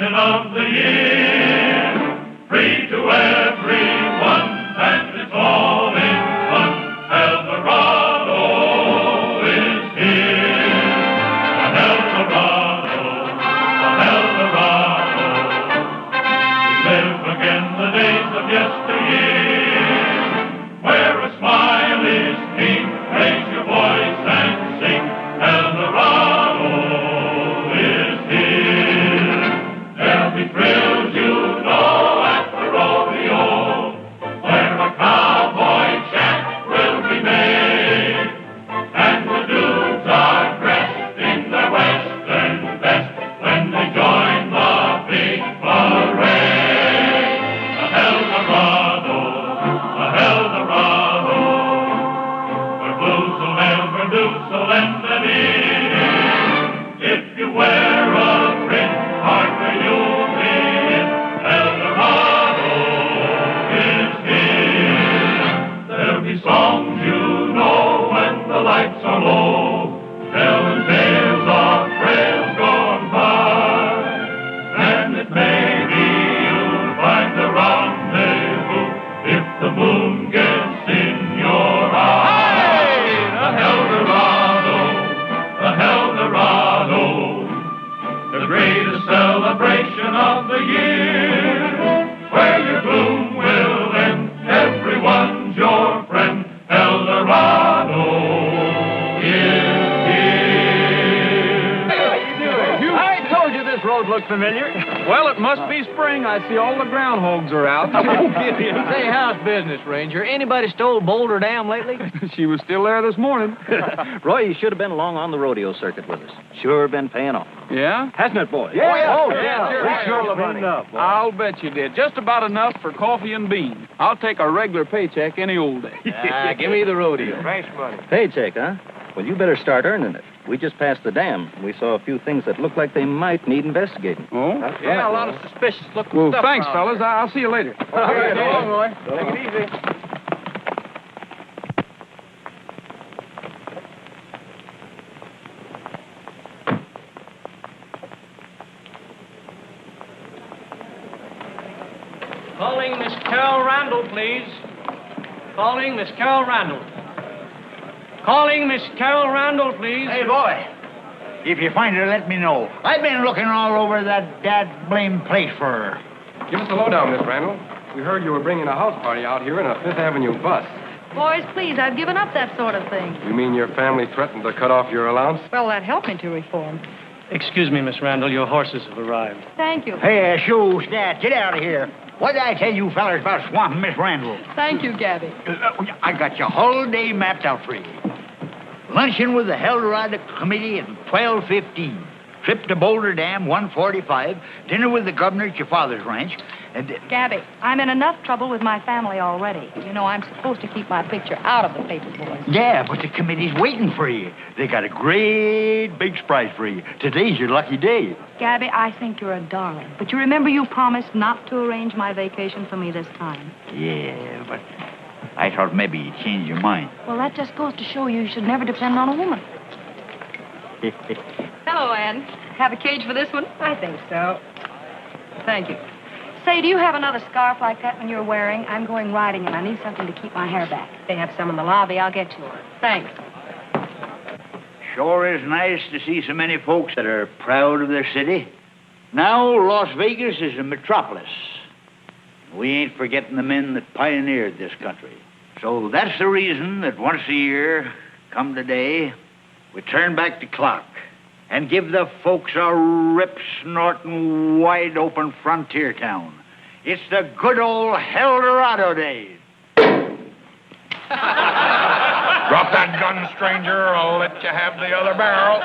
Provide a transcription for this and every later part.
celebration of the year. Free to everyone, and it's all in fun. Heldorado is here. The Heldorado, the Heldorado. We live again the days of yesteryear, where a smile is king. Raise your voice and sing. Heldorado is here. There'll be thrills, you know, at the rodeo, where a cowboy chant will be made, and the dudes are dressed in their western best when they join the big parade. The Heldorado, where blues will never do, so lend an ear. If you wear a print, partner, you'll be in. Heldorado is here. There'll be songs you know when the lights are low, telling tales of trails gone by. And it may be you'll find a rendezvous if the moon gets in your eye. The Heldorado, the greatest celebration of the year, where your gloom will end, everyone's your friend. Heldorado is here. I told you this road looked familiar. Well, it must be spring. I see all the groundhogs are out. Say, how's business, Ranger? Anybody stole Boulder Dam lately? She was still there this morning. Roy, you should have been along on the rodeo circuit with us. Sure been paying off. Yeah? Hasn't it, boys? Yeah. Oh, Yeah, sure. We sure cleaned up, boy. I'll bet you did. Just about enough for coffee and beans. I'll take a regular paycheck any old day. Give me the rodeo. Thanks, buddy. Paycheck, huh? Well, you better start earning it. We just passed the dam. We saw a few things that look like they might need investigating. Oh? Yeah, a lot of suspicious looking stuff. Well, thanks, fellas. I'll see you later. Okay, so long, Roy. Take it easy. Calling Miss Carol Randall, please. Calling Miss Carol Randall. Calling Miss Carol Randall, please. Hey, boy. If you find her, let me know. I've been looking all over that dad-blame place for her. Give us the lowdown, Miss Randall. We heard you were bringing a house party out here in a Fifth Avenue bus. Boys, please, I've given up that sort of thing. You mean your family threatened to cut off your allowance? Well, that helped me to reform. Excuse me, Miss Randall. Your horses have arrived. Thank you. Hey, shoo, Stat, get out of here. What did I tell you fellas about swamping Miss Randall? Thank you, Gabby. I got your whole day mapped out for you. Luncheon with the Heldorado Committee at 12:15. Trip to Boulder Dam, 1:45. Dinner with the governor at your father's ranch. And Gabby, I'm in enough trouble with my family already. You know, I'm supposed to keep my picture out of the paper, boys. yeah, but the committee's waiting for you. They got a great big surprise for you. Today's your lucky day. Gabby, I think you're a darling. But you remember you promised not to arrange my vacation for me this time. Yeah, but I thought maybe you'd change your mind. Well, that just goes to show you should never depend on a woman. Hello, Ann. Have a cage for this one? I think so. Thank you. Say, do you have another scarf like that one you're wearing? I'm going riding, and I need something to keep my hair back. They have some in the lobby. I'll get you one. Thanks. Sure is nice to see so many folks that are proud of their city. Now, Las Vegas is a metropolis. We ain't forgetting the men that pioneered this country. So that's the reason that once a year, come today, we turn back the clock and give the folks a rip-snorting, wide-open frontier town. It's the good old Heldorado days. Drop that gun, stranger. I'll let you have the other barrel.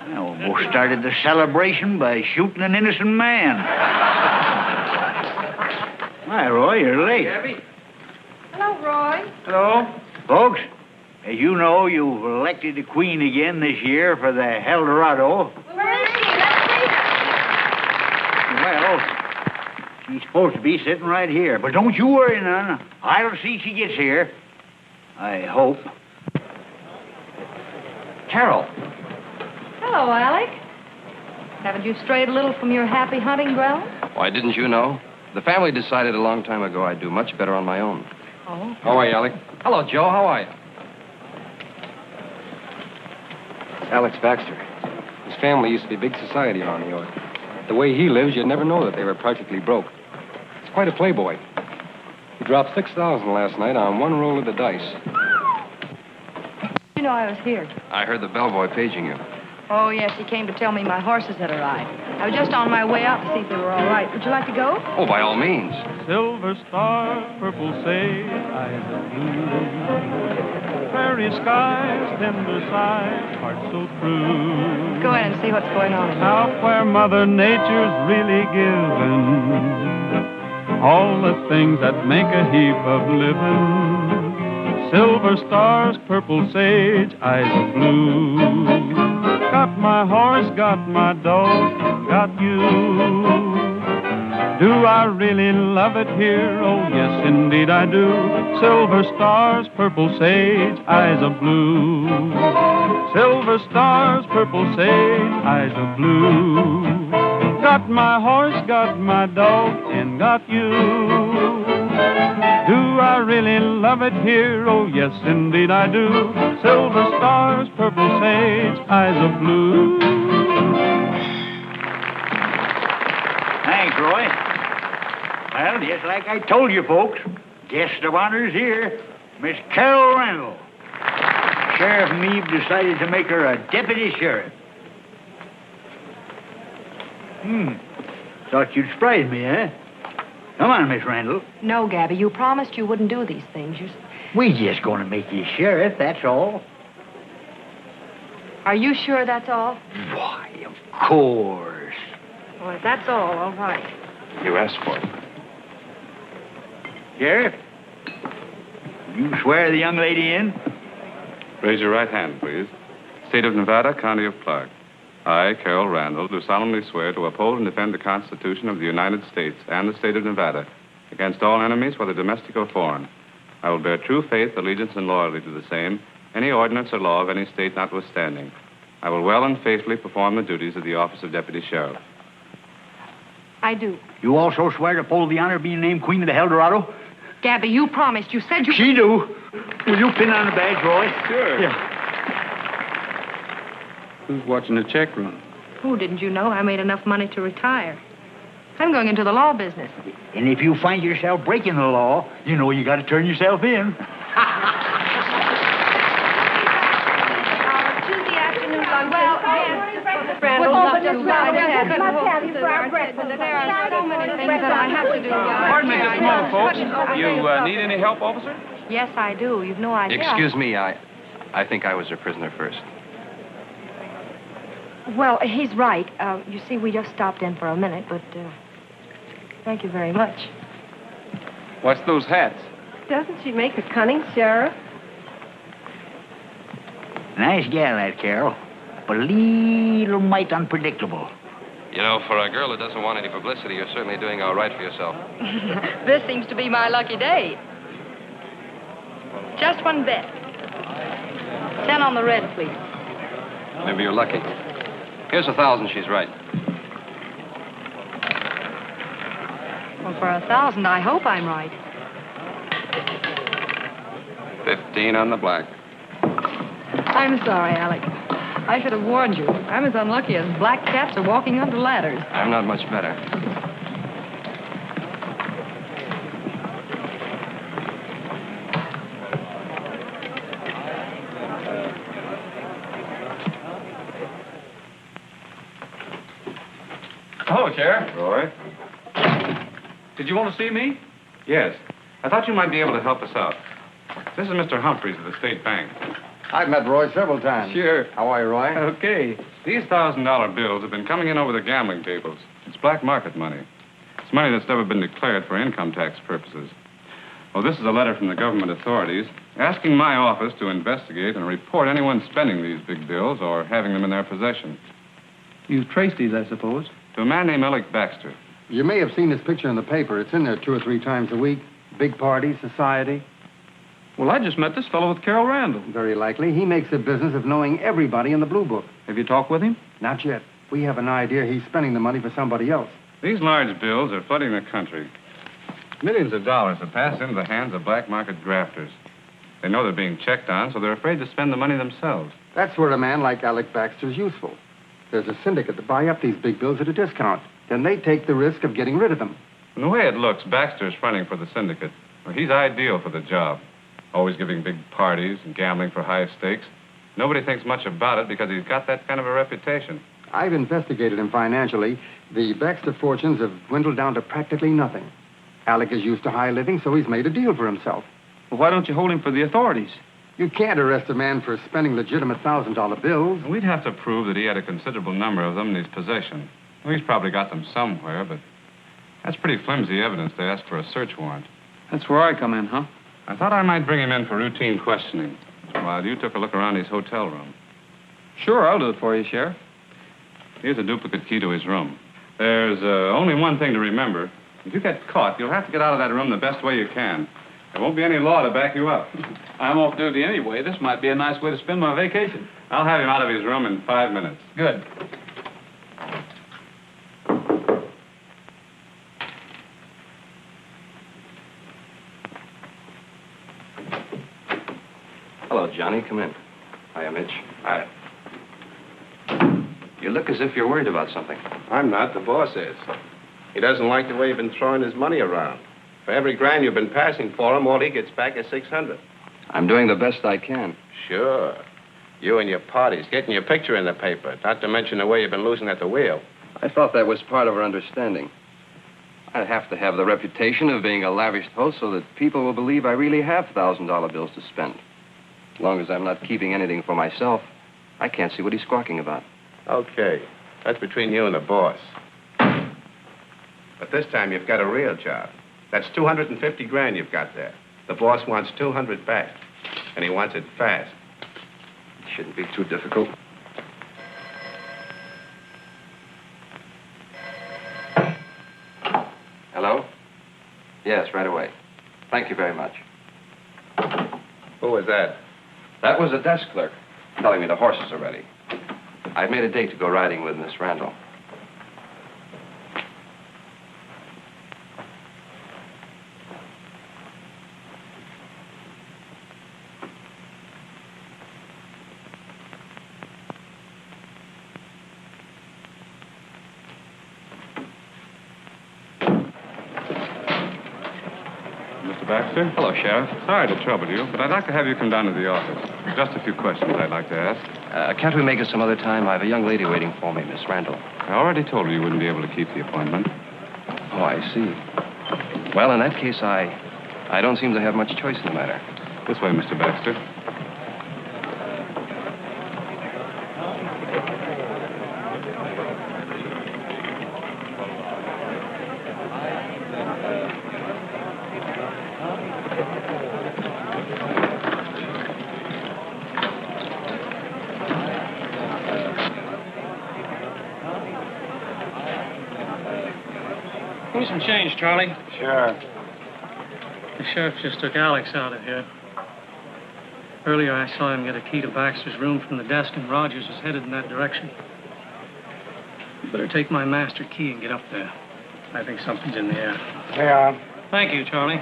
I almost started the celebration by shooting an innocent man. Hi, Roy, you're late. Gabby? Hello, Roy. Hello? Folks, as you know, you've elected the Queen again this year for the Heldorado. Where is she? Well, she's supposed to be sitting right here. But don't you worry none. I'll see she gets here. I hope. Carol. Hello, Alec. Haven't you strayed a little from your happy hunting ground? Why, didn't you know? The family decided a long time ago I'd do much better on my own. Oh? How are you, Alec? Hello, Joe. How are you? Alex Baxter. His family used to be big society around New York. The way he lives, you'd never know that they were practically broke. He's quite a playboy. He dropped $6,000 last night on one roll of the dice. You know I was here. I heard the bellboy paging you. Oh, yes, he came to tell me my horses had arrived. I was just on my way out to see if they were all right. Would you like to go? Oh, by all means. Silver star, purple sage, eyes of blue. Prairie skies, tender sighs, heart so true. Go in and see what's going on in here. Out where Mother Nature's really given all the things that make a heap of living. Silver stars, purple sage, eyes of blue. Got my horse, got my dog, got you. Do I really love it here? Oh, yes, indeed I do. Silver stars, purple sage, eyes of blue. Silver stars, purple sage, eyes of blue. Got my horse, got my dog, and got you. Do I really love it here? Oh, yes, indeed I do. Silver stars, purple sage, eyes of blue. Thanks, Roy. Well, just like I told you folks, guest of honor's here, Miss Carol Randall. Sheriff and me decided to make her a deputy sheriff. Thought you'd surprise me, eh? Come on, Miss Randall. No, Gabby, you promised you wouldn't do these things. We just going to make you sheriff, that's all. Are you sure that's all? Why, of course. Well, if that's all right. You asked for it. Sheriff, you swear the young lady in? Raise your right hand, please. State of Nevada, County of Clark. I, Carol Randall, do solemnly swear to uphold and defend the Constitution of the United States and the state of Nevada against all enemies, whether domestic or foreign. I will bear true faith, allegiance, and loyalty to the same, any ordinance or law of any state notwithstanding. I will well and faithfully perform the duties of the office of Deputy Sheriff. I do. You also swear to uphold the honor of being named Queen of the Heldorado? Gabby, you promised. You said you... She do. Will you pin on the badge, Roy? Sure. Yeah. Who's watching the check run? Oh, didn't you know I made enough money to retire? I'm going into the law business. And if you find yourself breaking the law, you know you got to turn yourself in. Tuesday afternoon lunch. Well, yes. Randall, Let's not too bad. have you for our breakfast. There are so many things that I have to do. Pardon me just a moment, folks. You need any help, officer? Yes, I do. You've no idea. Excuse me, I think I was a prisoner first. Well, he's right. You see, we just stopped in for a minute, but thank you very much. What's those hats? Doesn't she make a cunning sheriff? Nice gal, that Carol. But a little mite unpredictable. You know, for a girl that doesn't want any publicity, you're certainly doing all right for yourself. This seems to be my lucky day. Just one bet. 10 on the red, please. Maybe you're lucky. Here's 1,000. She's right. Well, for 1,000, I hope I'm right. 15 on the black. I'm sorry, Alec. I should have warned you. I'm as unlucky as black cats are walking under ladders. I'm not much better. Hello, Sheriff. Roy? Did you want to see me? Yes. I thought you might be able to help us out. This is Mr. Humphreys of the State Bank. I've met Roy several times. Sure. How are you, Roy? Okay. These $1,000 bills have been coming in over the gambling tables. It's black market money. It's money that's never been declared for income tax purposes. Well, this is a letter from the government authorities asking my office to investigate and report anyone spending these big bills or having them in their possession. You've traced these, I suppose. To a man named Alec Baxter. You may have seen this picture in the paper. It's in there 2 or 3 times a week. Big party, society. Well, I just met this fellow with Carol Randall. Very likely. He makes a business of knowing everybody in the Blue Book. Have you talked with him? Not yet. We have an idea he's spending the money for somebody else. These large bills are flooding the country. Millions of dollars have passed into the hands of black market grafters. They know they're being checked on, so they're afraid to spend the money themselves. That's where a man like Alec Baxter's useful. There's a syndicate to buy up these big bills at a discount. Then they take the risk of getting rid of them. From the way it looks, Baxter's fronting for the syndicate. Well, he's ideal for the job. Always giving big parties and gambling for high stakes. Nobody thinks much about it because he's got that kind of a reputation. I've investigated him financially. The Baxter fortunes have dwindled down to practically nothing. Alec is used to high living, so he's made a deal for himself. Well, why don't you hold him for the authorities? You can't arrest a man for spending legitimate $1,000 bills. We'd have to prove that he had a considerable number of them in his possession. Well, he's probably got them somewhere, but that's pretty flimsy evidence to ask for a search warrant. That's where I come in, huh? I thought I might bring him in for routine questioning while you took a look around his hotel room. Sure, I'll do it for you, Sheriff. Here's a duplicate key to his room. There's only one thing to remember. If you get caught, you'll have to get out of that room the best way you can. There won't be any law to back you up. I'm off duty anyway. This might be a nice way to spend my vacation. I'll have him out of his room in 5 minutes. Good. Hello, Johnny. Come in. Hiya, Mitch. Hi. You look as if you're worried about something. I'm not. The boss is. He doesn't like the way you've been throwing his money around. For every grand you've been passing for him, all he gets back is $600. I'm doing the best I can. Sure. You and your parties, getting your picture in the paper, not to mention the way you've been losing at the wheel. I thought that was part of our understanding. I'd have to have the reputation of being a lavish host so that people will believe I really have $1,000 bills to spend. As long as I'm not keeping anything for myself, I can't see what he's squawking about. Okay. That's between you and the boss. But this time you've got a real job. That's 250 grand you've got there. The boss wants 200 back, and he wants it fast. It shouldn't be too difficult. Hello? Yes, right away. Thank you very much. Who was that? That was a desk clerk telling me the horses are ready. I've made a date to go riding with Miss Randall. Baxter? Hello, Sheriff. Sorry to trouble you, but I'd like to have you come down to the office. Just a few questions I'd like to ask. Can't we make it some other time? I have a young lady waiting for me, Miss Randall. I already told her you wouldn't be able to keep the appointment. Oh, I see. Well, in that case, I don't seem to have much choice in the matter. This way, Mr. Baxter. Give me some change, Charlie. Sure. The sheriff just took Alex out of here. Earlier, I saw him get a key to Baxter's room from the desk, and Rogers was headed in that direction. You better take my master key and get up there. I think something's in the air. Yeah. Thank you, Charlie.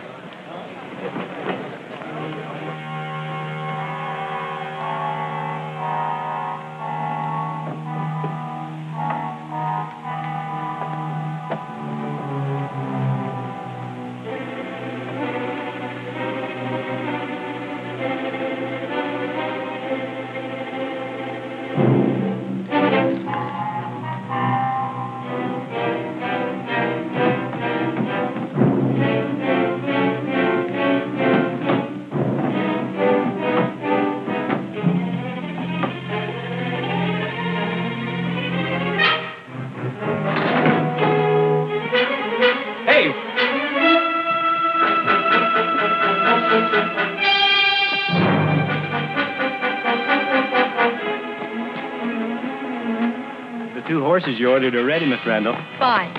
Horses you ordered are ready, Miss Randall. Fine.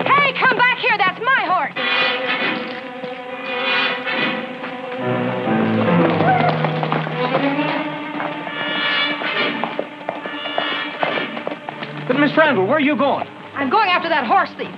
Hey, come back here. That's my horse. Miss Randall, where are you going? I'm going after that horse thief.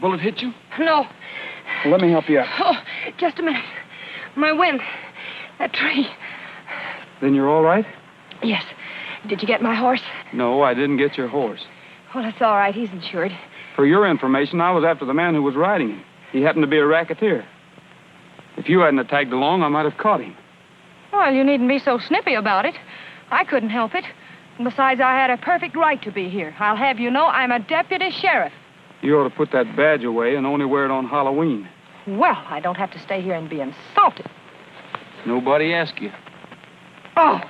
Bullet hit you? No. Well, let me help you out. Oh, just a minute. My wind. That tree. Then you're all right? Yes. Did you get my horse? No, I didn't get your horse. Well, that's all right. He's insured. For your information, I was after the man who was riding him. He happened to be a racketeer. If you hadn't tagged along, I might have caught him. Well, you needn't be so snippy about it. I couldn't help it. And besides, I had a perfect right to be here. I'll have you know I'm a deputy sheriff. You ought to put that badge away and only wear it on Halloween. Well, I don't have to stay here and be insulted. Nobody asked you. Oh!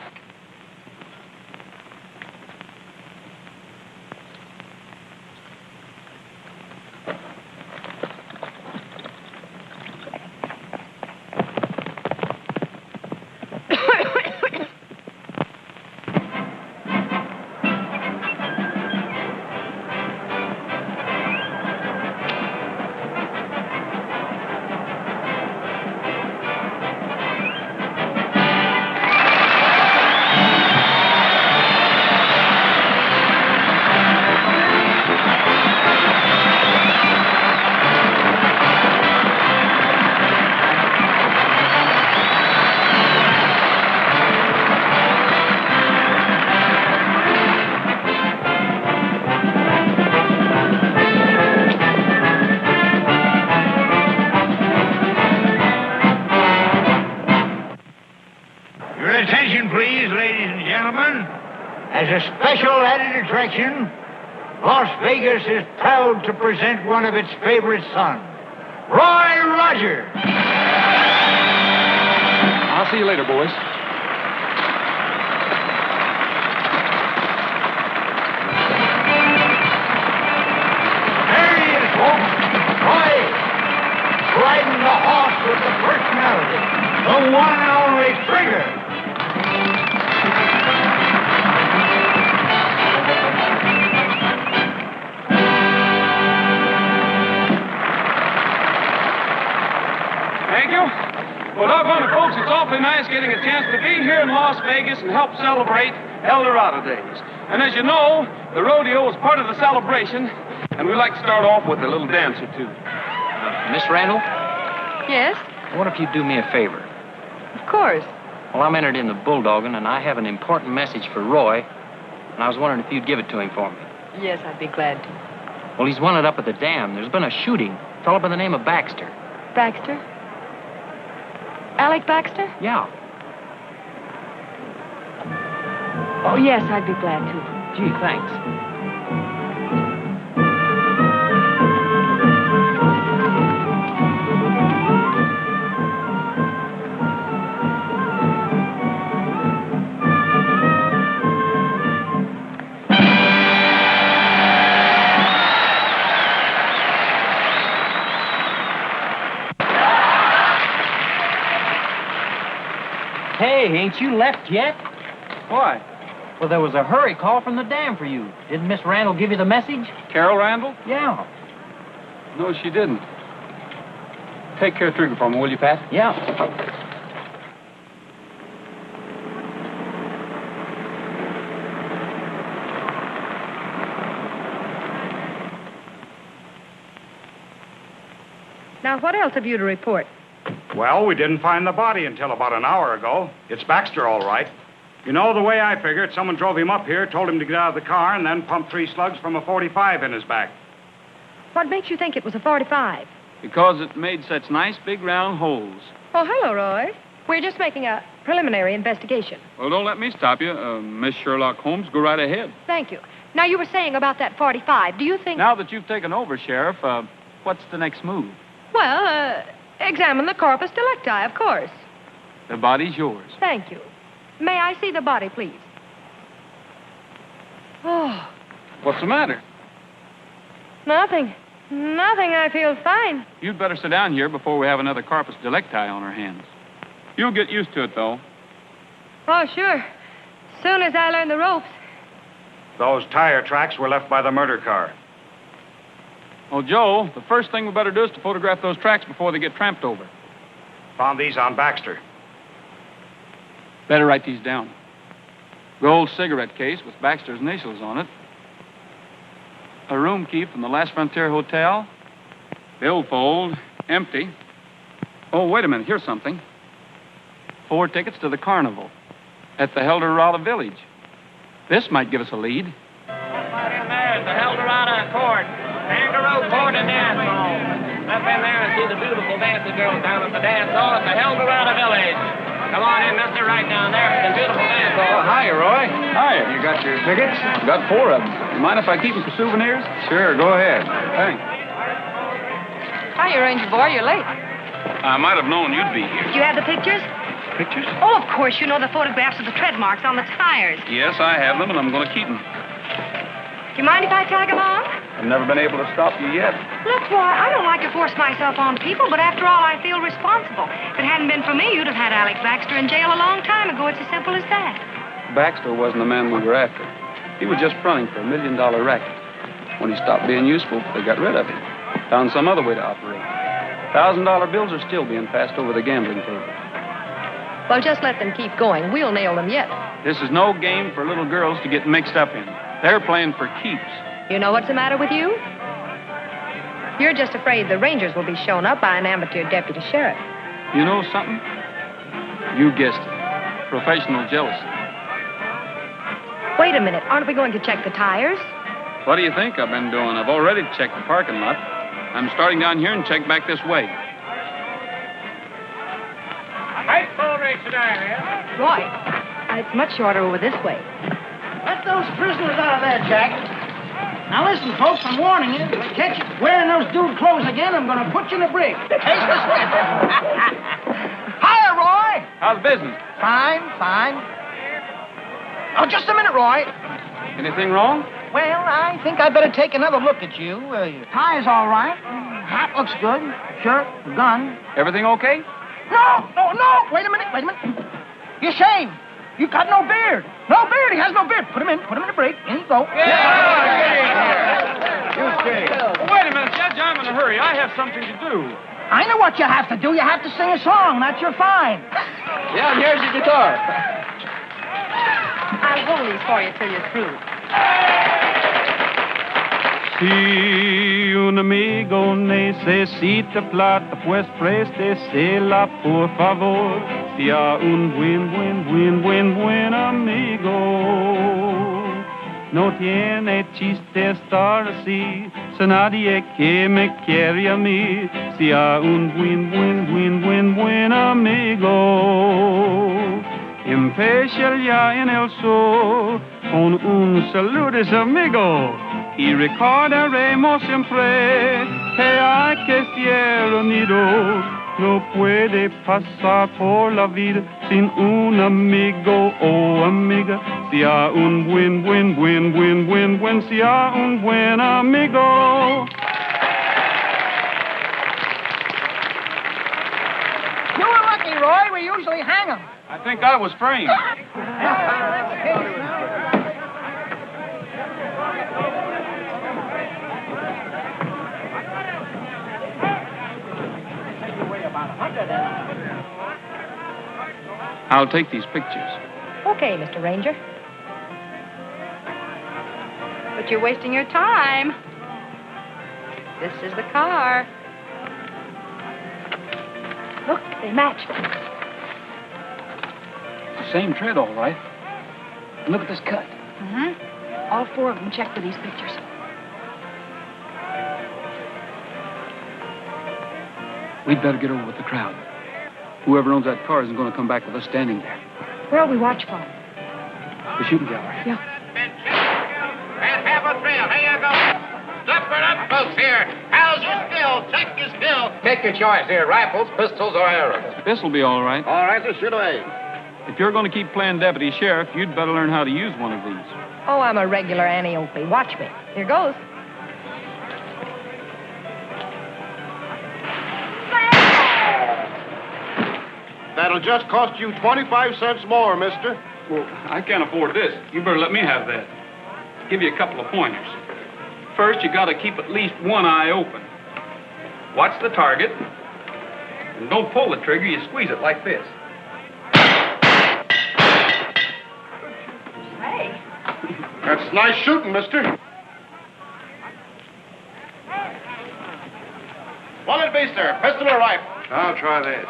As a special added attraction, Las Vegas is proud to present one of its favorite sons, Roy Rogers. I'll see you later, boys. There he is, folks. Roy, riding the horse with the personality, the one and only Trigger. Well, doggone it, folks, it's awfully nice getting a chance to be here in Las Vegas and help celebrate Heldorado days. And as you know, the rodeo is part of the celebration, and we like to start off with a little dance or two. Miss Randall, Yes? what if you do me a favor? Of course. Well, I'm entered in the bulldogging, and I have an important message for Roy, and I was wondering if you'd give it to him for me. Yes, I'd be glad to. Well, he's wanted up at the dam. There's been a shooting. A fellow by the name of Baxter. Baxter? Alec Baxter? Yeah. Oh, yes, I'd be glad to. Gee, thanks. Hey, ain't you left yet? Why? Well, there was a hurry call from the dam for you. Didn't Miss Randall give you the message? Carol Randall? Yeah. No, she didn't. Take care of Trigger for me, will you, Pat? Yeah. Now, what else have you to report? Well, we didn't find the body until about an hour ago. It's Baxter, all right. You know, the way I figure it, someone drove him up here, told him to get out of the car, and then pumped 3 slugs from a 45 in his back. What makes you think it was a 45? Because it made such nice big round holes. Oh, hello, Roy. We're just making a preliminary investigation. Well, don't let me stop you. Miss Sherlock Holmes, go right ahead. Thank you. Now, you were saying about that 45. Do you think... Now that you've taken over, Sheriff, what's the next move? Well, examine the corpus delicti, of course. The body's yours. Thank you. May I see the body, please? Oh, What's the matter? nothing. Nothing. I feel fine. You'd better sit down here before we have another corpus delicti on our hands. You'll get used to it, though. Oh, sure. Soon as I learn the ropes. Those tire tracks were left by the murder car. Well, Joe, the first thing we better do is to photograph those tracks before they get tramped over. Found these on Baxter. Better write these down. Gold cigarette case with Baxter's initials on it. A room key from the Last Frontier Hotel. Billfold, empty. Oh, wait a minute, here's something. 4 tickets to the carnival at the Heldorado Village. This might give us a lead. There's the Heldorado Court. Kangaroo Court and Dance Hall. Step in there and see the beautiful dancing girls down at the dance hall at the Heldorado Village. Come on in, mister, right down there at the beautiful dance hall. Oh, hiya, Roy. Hiya. You got your tickets? Got 4 of them. You mind if I keep them for souvenirs? Sure, go ahead. Thanks. Hiya, Ranger Boy. You're late. I might have known you'd be here. Do you have the pictures? Pictures? Oh, of course. You know the photographs of the tread marks on the tires. Yes, I have them, and I'm going to keep them. Do you mind if I tag along? I've never been able to stop you yet. Look, Roy, I don't like to force myself on people, but after all, I feel responsible. If it hadn't been for me, you'd have had Alex Baxter in jail a long time ago. It's as simple as that. Baxter wasn't the man we were after. He was just fronting for $1 million racket. When he stopped being useful, they got rid of him. Found some other way to operate. $1,000 bills are still being passed over the gambling table. Well, just let them keep going. We'll nail them yet. This is no game for little girls to get mixed up in. They're playing for keeps. You know what's the matter with you? You're just afraid the Rangers will be shown up by an amateur deputy sheriff. You know something? You guessed it. Professional jealousy. Wait a minute. Aren't we going to check the tires? What do you think I've been doing? I've already checked the parking lot. I'm starting down here and check back this way. Nice full race today, eh? Roy, it's much shorter over this way. Let those prisoners out of there, Jack. Now listen, folks, I'm warning you. If I catch you wearing those dude clothes again, I'm going to put you in a brig. Taste the slip. Hiya, Roy. How's business? Fine, fine. Oh, just a minute, Roy. Anything wrong? Well, I think I'd better take another look at you. Your tie's all right. Hat looks good. Shirt, gun. Everything okay? No. Wait a minute. You're ashamed. You've got no beard. No beard. He has no beard. Put him in the break. In you go. Wait a minute, Judge. I'm in a hurry. I have something to do. I know what you have to do. You have to sing a song. That's your fine. Yeah, and here's your guitar. I'll hold these for you till you're through. Si un amigo necesita plata, pues préstesela, por favor. Sea un buen amigo. No tiene chiste estar así, si nadie que me quiere a mí. Sea un buen amigo. Empieza ya en el sol con un saludo amigo. Y recordaremos siempre que hay que ser unido. No puede pasar por la vida sin un amigo o amiga. Sea un buen, sea un buen amigo. You were lucky, Roy. We usually hang 'em. I think I was framed. I'll take these pictures. Okay, Mr. Ranger. But you're wasting your time. This is the car. Look, they match. Same tread, all right. And look at this cut. Mm-hmm. All four of them checked for these pictures. We'd better get over with the crowd. Whoever owns that car isn't going to come back with us standing there. Where'll we watch for them? The shooting gallery. Yeah. And have a thrill. Here you go. Step it up, folks, here. How's your skill? Check your skill. Take your choice here, rifles, pistols, or arrows. This'll be all right. All right, let's shoot away. If you're going to keep playing deputy sheriff, you'd better learn how to use one of these. Oh, I'm a regular Annie Oakley. Watch me. Here goes. That'll just cost you 25 cents more, mister. Well, I can't afford this. You better let me have that. Give you a couple of pointers. First, you got to keep at least one eye open. Watch the target. And don't pull the trigger, you squeeze it like this. Hey. That's nice shooting, mister. What'll it be, sir? Pistol or rifle? I'll try this.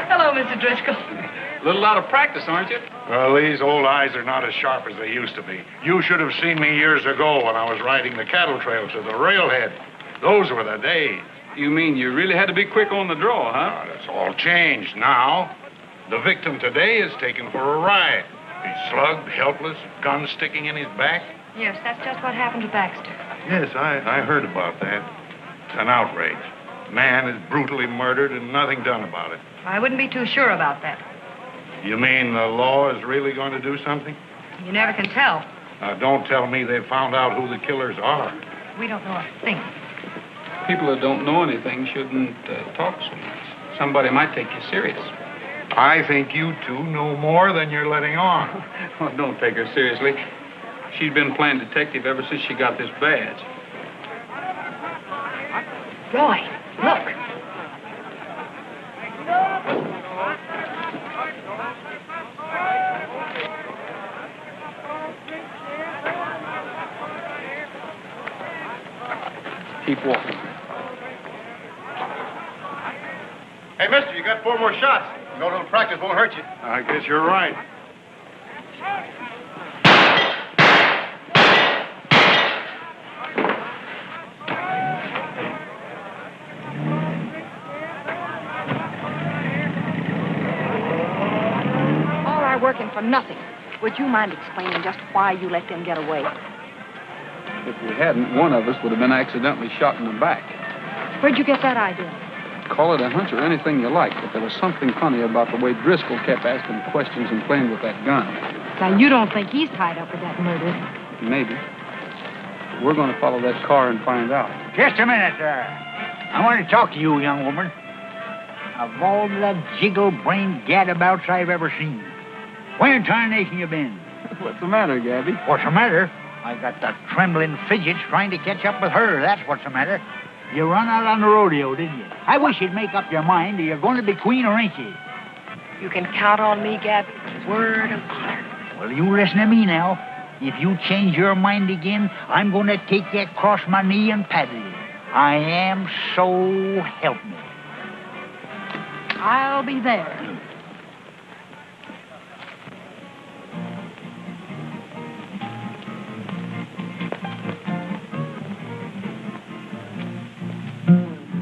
Hello, Mr. Driscoll. A little out of practice, aren't you? Well, these old eyes are not as sharp as they used to be. You should have seen me years ago when I was riding the cattle trails to the railhead. Those were the days. You mean you really had to be quick on the draw, huh? That's all changed now. The victim today is taken for a ride. He's slugged, helpless, gun sticking in his back. Yes, that's just what happened to Baxter. Yes, I heard about that. It's an outrage. Man is brutally murdered and nothing done about it. I wouldn't be too sure about that. You mean the law is really going to do something? You never can tell. Now, don't tell me they found out who the killers are. We don't know a thing. People that don't know anything shouldn't talk so much. Somebody might take you serious. I think you two know more than you're letting on. Oh, don't take her seriously. She's been playing detective ever since she got this badge. Roy, look. Keep walking. Hey, mister, you got 4 more shots. You know, a little practice won't hurt you. I guess you're right. All our working for nothing. Would you mind explaining just why you let them get away? If we hadn't, one of us would have been accidentally shot in the back. Where'd you get that idea? Call it a hunch or anything you like, but there was something funny about the way Driscoll kept asking questions and playing with that gun. Now, you don't think he's tied up with that murder? Maybe. But we're going to follow that car and find out. Just a minute, sir. I want to talk to you, young woman. Of all the jiggle-brained gadabouts I've ever seen, where in tarnation you been? What's the matter, Gabby? What's the matter? I got the trembling fidgets trying to catch up with her. That's what's the matter. You run out on the rodeo, didn't you? I wish you'd make up your mind. Are you going to be queen or ain't you? You can count on me, Gabby. Word of honor. Well, you listen to me now. If you change your mind again, I'm going to take you across my knee and paddle you. I am, so help me. I'll be there.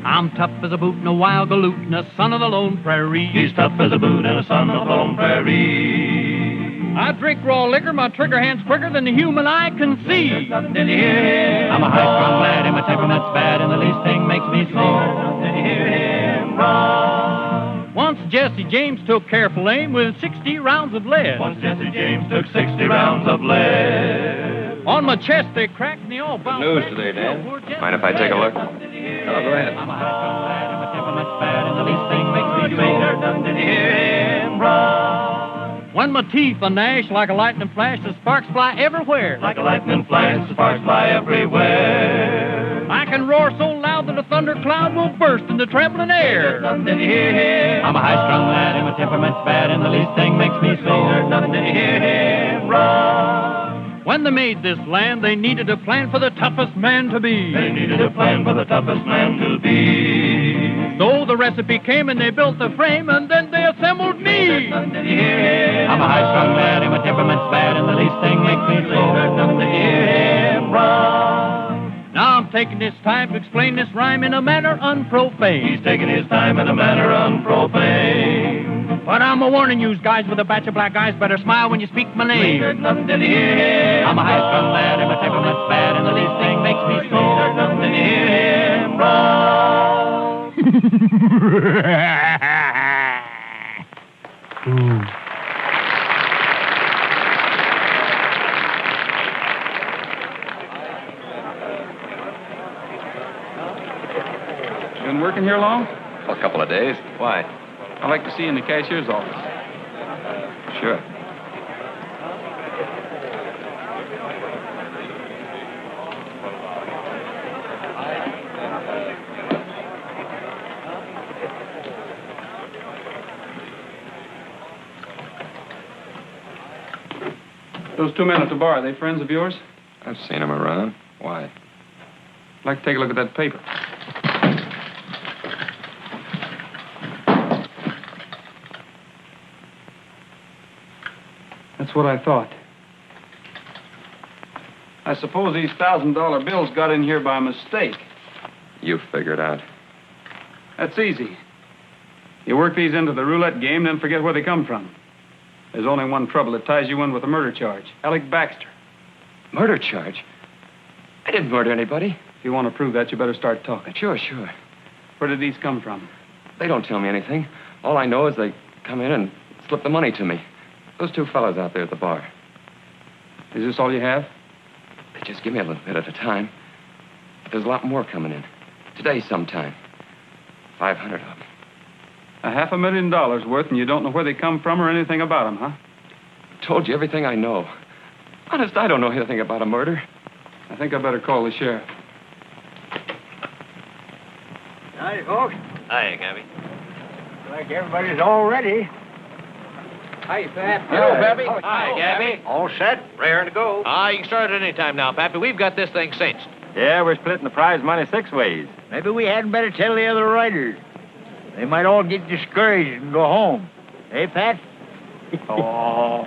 I'm tough as a boot and a wild galoot and a son of the lone prairie. He's tough as a boot and a son of the lone prairie. I drink raw liquor, my trigger hand's quicker than the human eye can see. Did you hear him? I'm a high-strung lad and my temperament's bad and the least thing makes me sing. Did you hear him run? Once Jesse James took careful aim with 60 rounds of lead. Once Jesse James took 60 rounds of lead. On my chest they cracked and they all bounced. News today, Dan. Mind if I take a look? Oh, go ahead. I'm a high-strung lad and my temperament's bad and the least thing makes me sing. Did you hear him run? When my teeth are gnash like a lightning flash, the sparks fly everywhere. Like a lightning flash, the sparks fly everywhere. I can roar so loud that a thundercloud will burst in the trembling air. There's nothing to hear him. I'm a high-strung lad and my temperament's bad, and the least thing makes me sore. There's nothing to hear him run. When they made this land, they needed a plan for the toughest man to be. They needed a plan for the toughest man to be. So the recipe came and they built the frame, and then they assembled me. There's nothing to hear him. I'm a high-strung lad and my temperament's bad, and the least thing makes me sore. There's nothing to hear him run. Now I'm taking this time to explain this rhyme in a manner unprofane. He's taking his time in a manner unprofane. But I'm a warning you guys with a batch of black eyes, better smile when you speak my name. There's nothing to hear him. I'm a high-strung lad and my temperament's bad, and the least thing makes me sore. There's nothing to hear him run. Been working here long? A couple of days. Why? I'd like to see you in the cashier's office. Sure. Those two men at the bar, are they friends of yours? I've seen them around. Why? I'd like to take a look at that paper. That's what I thought. I suppose these $1,000 bills got in here by mistake. You figured out. That's easy. You work these into the roulette game, then forget where they come from. There's only one trouble. It ties you in with a murder charge. Alec Baxter. Murder charge? I didn't murder anybody. If you want to prove that, you better start talking. Sure. Where did these come from? They don't tell me anything. All I know is they come in and slip the money to me. Those two fellas out there at the bar. Is this all you have? They just give me a little bit at a time. But there's a lot more coming in. Today sometime. 500 of them. $500,000 worth, and you don't know where they come from or anything about them, huh? I told you everything I know. Honest, I don't know anything about a murder. I think I better call the sheriff. Howdy, folks. Hi, Gabby. Like everybody's all ready. Hi, Pat. Hello, Pappy. Hi, Gabby. All set? Raring to go. You can start at any time now, Pappy. We've got this thing cinched. Yeah, we're splitting the prize money 6 ways. Maybe we hadn't better tell the other riders. They might all get discouraged and go home. Hey, Pat? Oh.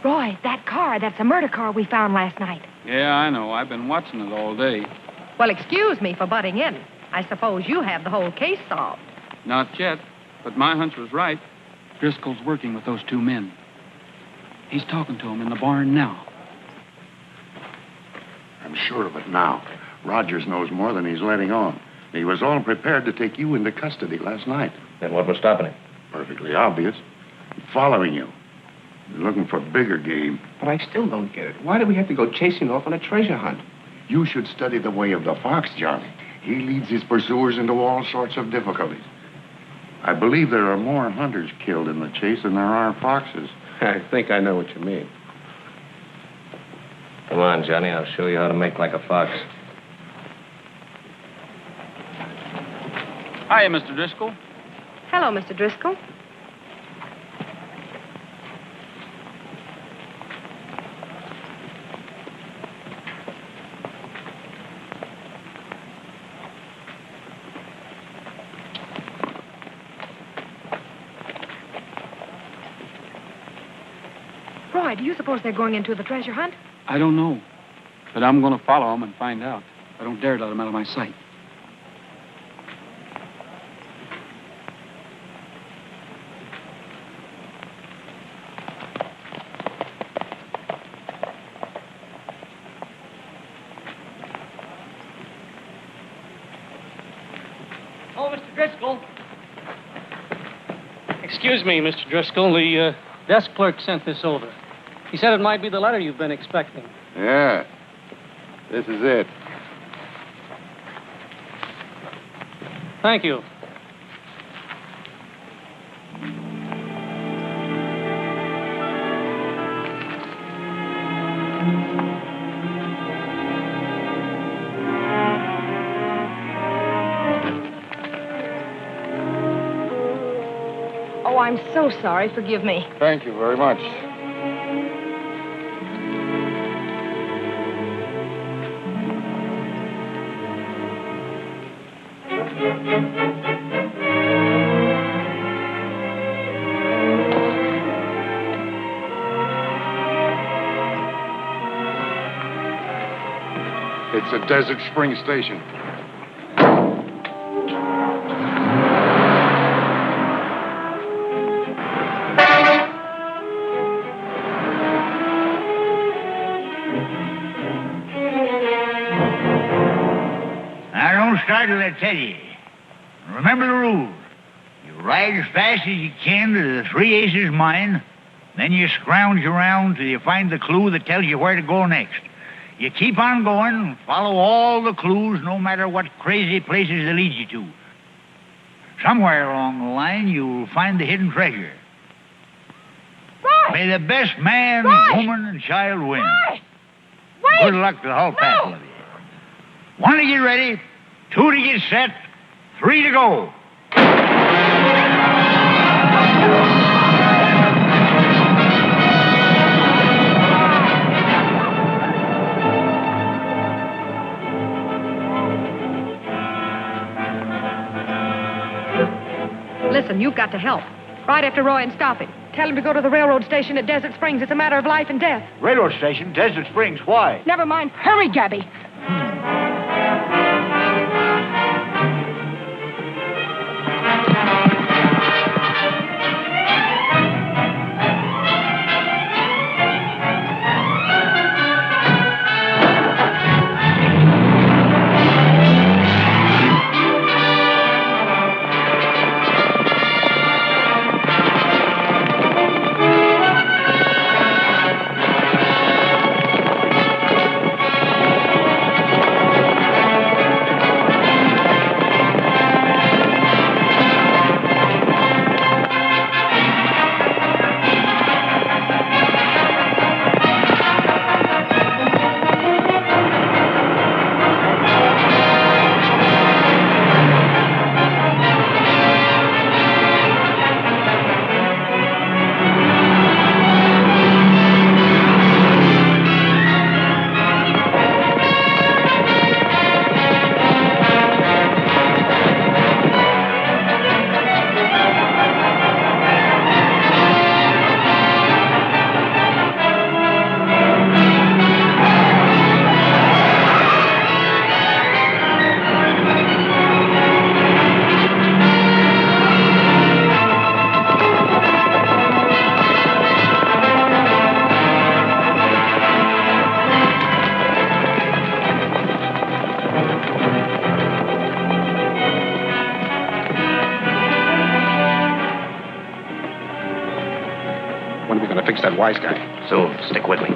Roy, that car, that's a murder car we found last night. Yeah, I know. I've been watching it all day. Well, excuse me for butting in. I suppose you have the whole case solved. Not yet, but my hunch was right. Driscoll's working with those two men. He's talking to them in the barn now. I'm sure of it now. Rogers knows more than he's letting on. He was all prepared to take you into custody last night. Then what was stopping him? Perfectly obvious. Following you. He's looking for bigger game. But I still don't get it. Why do we have to go chasing off on a treasure hunt? You should study the way of the fox, Johnny. He leads his pursuers into all sorts of difficulties. I believe there are more hunters killed in the chase than there are foxes. I think I know what you mean. Come on, Johnny. I'll show you how to make like a fox. Hiya, Mr. Driscoll. Hello, Mr. Driscoll. Roy, do you suppose they're going into the treasure hunt? I don't know. But I'm going to follow them and find out. I don't dare let them out of my sight. Oh, Mr. Driscoll. Excuse me, Mr. Driscoll. The desk clerk sent this over. He said it might be the letter you've been expecting. Yeah. This is it. Thank you. Oh, I'm so sorry. Forgive me. Thank you very much. It's a Desert Spring station. Now, don't start till I tell you. Remember the rules. You ride as fast as you can to the Three Aces mine, then you scrounge around till you find the clue that tells you where to go next. You keep on going, follow all the clues, no matter what crazy places they lead you to. Somewhere along the line, you'll find the hidden treasure. Roy! May the best man, woman, and child win. Roy! Wait! Good luck to the whole pack of you. 1 to get ready, 2 to get set, 3 to go. Listen, you've got to help. Right after Roy and stop him. Tell him to go to the railroad station at Desert Springs. It's a matter of life and death. Railroad station, Desert Springs, why? Never mind. Hurry, Gabby. Fix that wise guy. Soon. Stick with me.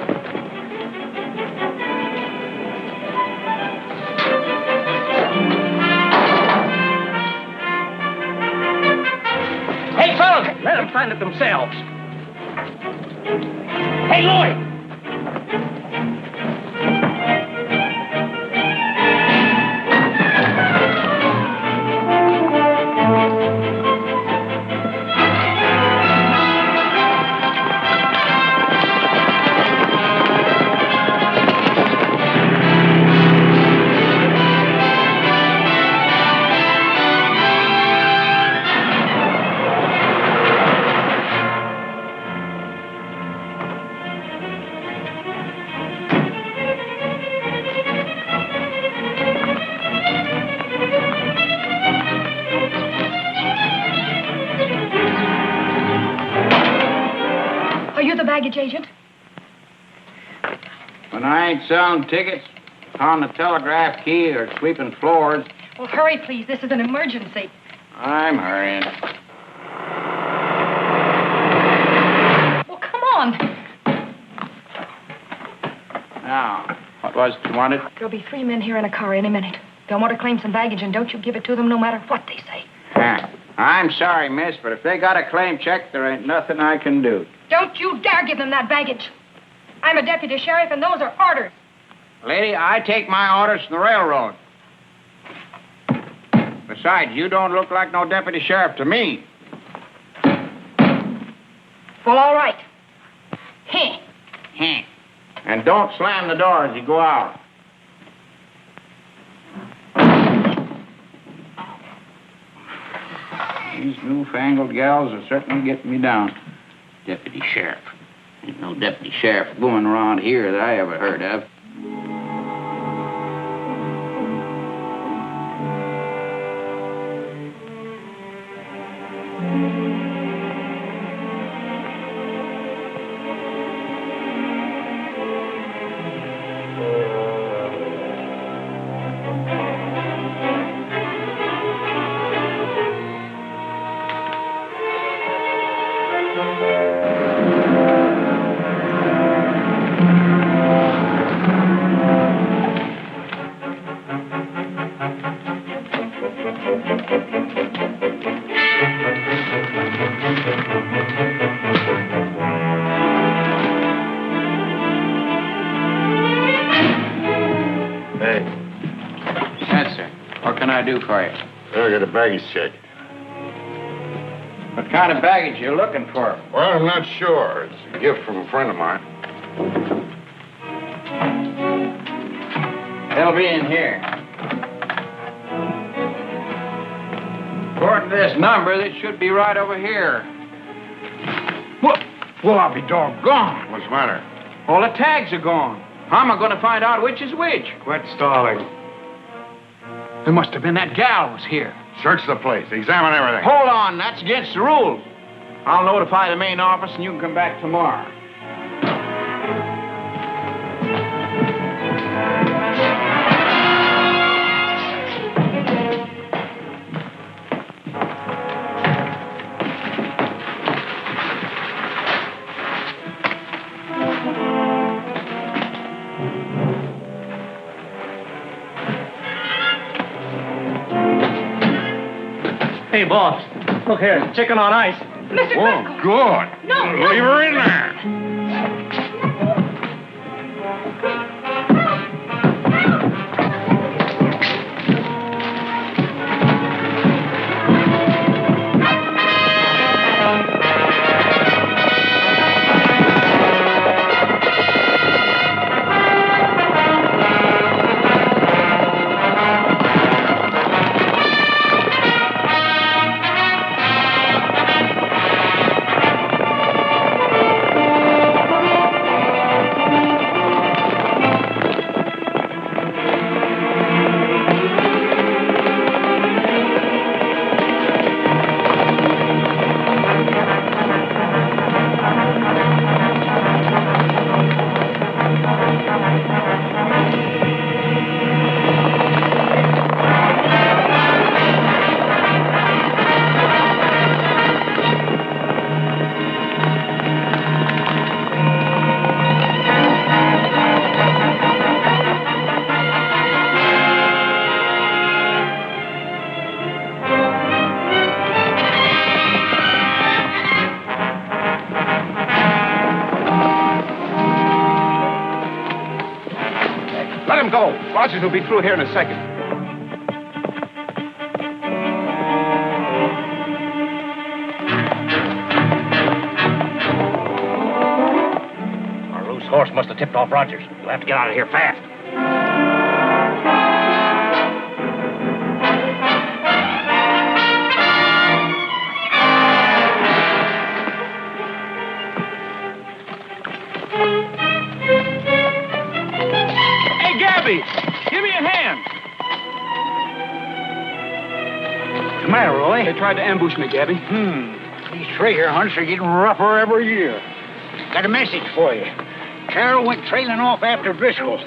Hey, fellas, let them find it themselves. Hey, Lloyd! Baggage agent? When I ain't selling tickets, on the telegraph key, or sweeping floors. Well, hurry, please. This is an emergency. I'm hurrying. Well, come on. Now, what was it you wanted? There'll be 3 men here in a car any minute. They'll want to claim some baggage, and don't you give it to them no matter what they say. I'm sorry, miss, but if they got a claim check, there ain't nothing I can do. Don't you dare give them that baggage. I'm a deputy sheriff, and those are orders. Lady, I take my orders from the railroad. Besides, you don't look like no deputy sheriff to me. Well, all right. Heh. And don't slam the door as you go out. These newfangled gals are certainly getting me down. Deputy sheriff. Ain't no deputy sheriff going around here that I ever heard of. Do for you? I got a baggage check. What kind of baggage you looking for? Well, I'm not sure. It's a gift from a friend of mine. They'll be in here. According to this number, they should be right over here. What? Well, I'll be doggone. What's the matter? All the tags are gone. How am I going to find out which is which? Quit stalling. There must have been that gal was here. Search the place. Examine everything. Hold on. That's against the rules. I'll notify the main office and you can come back tomorrow. Hey, boss. Look here, chicken on ice. Mr. Oh, Driscoll. good. No, Leave her in there. Let him go. Rogers will be through here in a second. Our loose horse must have tipped off Rogers. We'll have to get out of here fast. Hey, Gabby, give me a hand. What's the matter, Roy? They tried to ambush me, Gabby. These treasure hunts are getting rougher every year. Got a message for you. Carol went trailing off after Driscoll.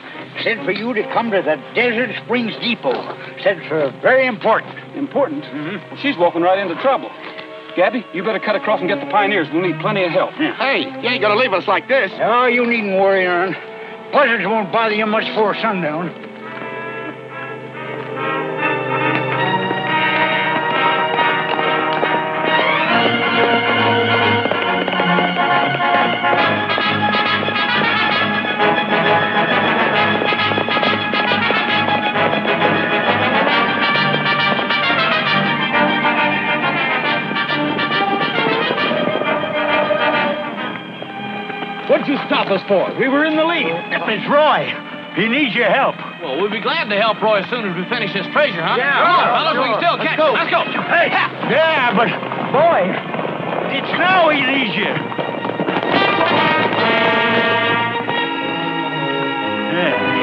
Said for you to come to the Desert Springs Depot. Said it's very important. Important? Well, she's walking right into trouble. Gabby, you better cut across and get the pioneers. We'll need plenty of help. Yeah. Hey, you ain't gonna leave us like this. Oh, you needn't worry, Aaron. Buzzards won't bother you much before sundown. What'd you stop us for? We were in the lead. It's Roy. He needs your help. Well, we'll be glad to help Roy as soon as we finish this treasure hunt. Yeah, Come on, sure, fellas, we can still sure. catch Let's it. Let's go. Hey, yeah, but, boy, it's now he needs you. Yeah.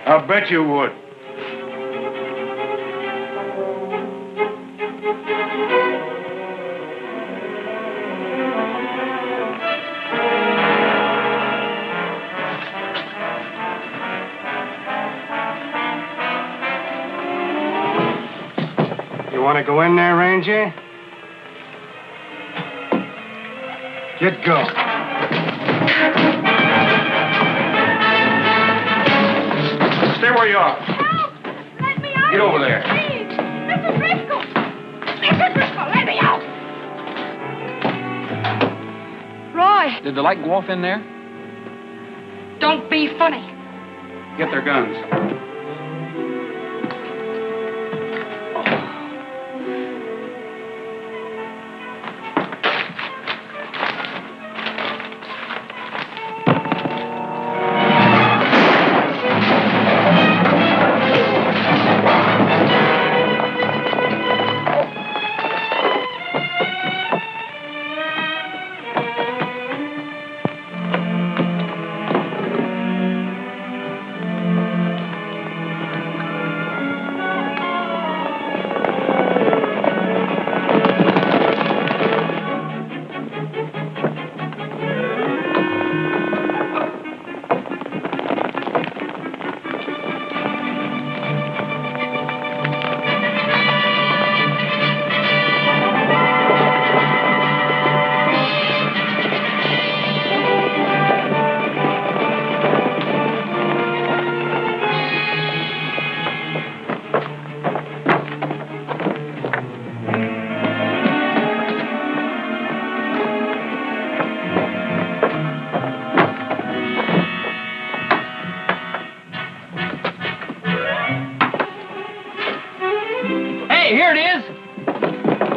I'll bet you would. You want to go in there, Ranger? Get going. Stay where you are. Help! Let me out! Get over there. Please! Mr. Driscoll! Mr. Driscoll, let me out! Roy, Did the light go off in there? don't be funny. Get their guns. Hey, here it is.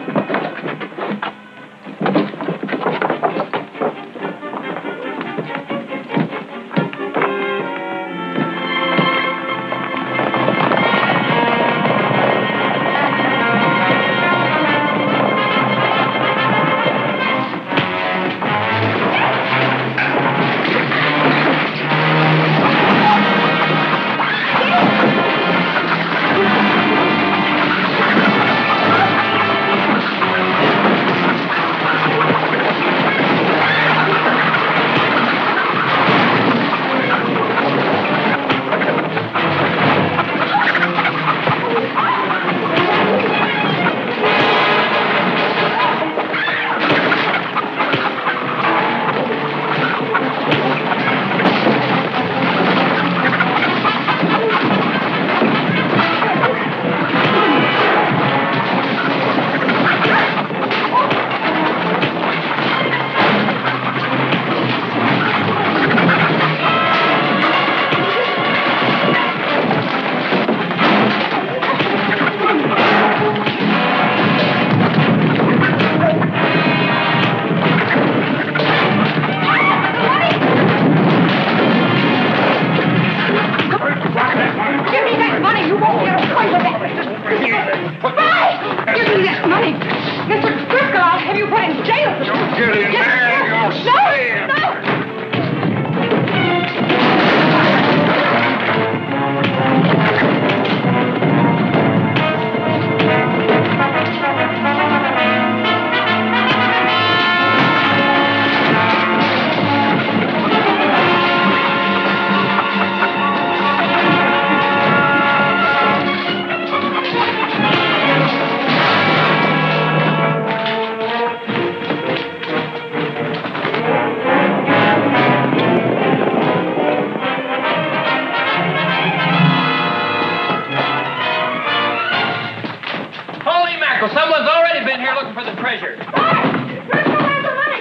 Driscoll, someone's already been here looking for the treasure. Driscoll has the money.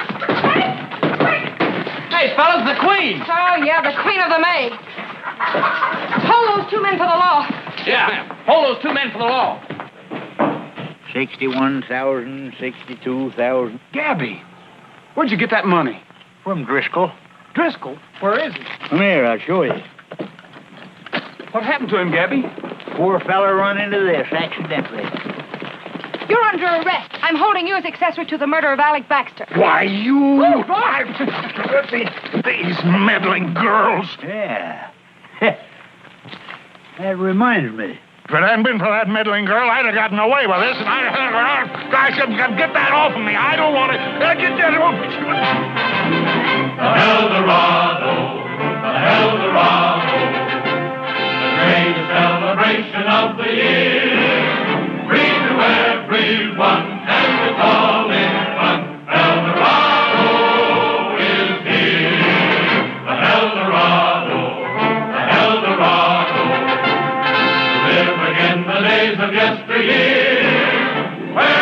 Hey, fellas, the Queen. Oh, yeah, the Queen of the May. Hold those two men for the law. Yeah, ma'am. Hold those two men for the law. 61,000, 62,000. Gabby, where'd you get that money? From Driscoll. Driscoll? Where is he? Come here, I'll show you. What happened to him, Gabby? Poor fella run into this accidentally. You're under arrest. I'm holding you as accessory to the murder of Alec Baxter. Why, you... These meddling girls. Yeah. That reminds me. If it hadn't been for that meddling girl, I'd have gotten away with this, and I should get that off of me. I don't want it. Get that off. The Heldorado, the Heldorado, the greatest celebration of the year. Free to everyone, and it's all in fun. Heldorado is here. The Heldorado, the Heldorado. Live again the days of yesteryear, where